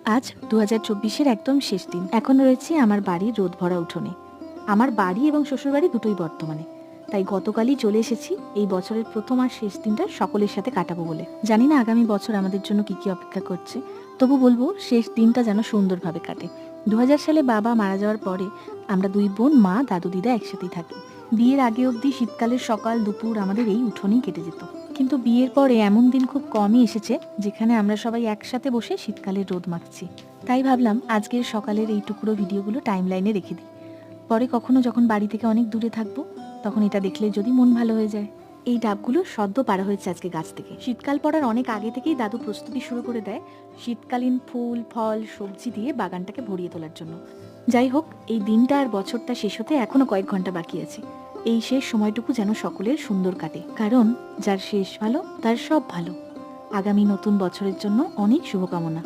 আজ 2024-এর একদম শেষ দিন। এখন রয়েছি আমার বাড়ির রোদ ভরা উঠোনে। আমার বাড়ি এবং শ্বশুরবাড়ি দুটোই বর্তমানে। তাই গতকালই চলে এসেছি এই বছরের প্রথম আর শেষ দিনটা সকলের সাথে কাটাবো বলে। জানি না আগামী বছর আমাদের জন্য কি কি অপেক্ষা করছে, তবু বলবো শেষ দিনটা যেন সুন্দরভাবে কাটে। 2000 সালে বাবা মারা যাওয়ার পরে আমরা দুই বোন, মা, দাদু, দিদা একসাথেই থাকি। বিয়ের আগে অবধি শীতকালের সকাল দুপুর আমাদের এই উঠোনেই কেটে যেত। কিন্তু বিয়ের পরে এমন দিন খুব কমই এসেছে যেখানে আমরা সবাই একসাথে বসে শীতকালের রোদ মাখছি। তাই ভাবলাম আজকের সকালের এই টুকরো ভিডিওগুলো টাইম লাইনে রেখে দিই। পরে কখনো যখন বাড়ি থেকে অনেক দূরে থাকবো তখন এটা দেখলে যদি মন ভালো হয়ে যায়। এই ডাবগুলো সদ্য পাড়া হয়েছে আজকে গাছ থেকে। শীতকাল পড়ার অনেক আগে থেকেই দাদু প্রস্তুতি শুরু করে দেয় শীতকালীন ফুল ফল সবজি দিয়ে বাগানটাকে ভরিয়ে তোলার জন্য। যাই হোক, এই দিনটা আর বছরটা শেষ হতে এখনো কয়েক ঘন্টা বাকি আছে। এই শেষ সময়টুকু যেন সকলের সুন্দর কাটে, কারণ যার শেষ ভালো তার সব ভালো। আগামী নতুন বছরের জন্য অনেক শুভকামনা।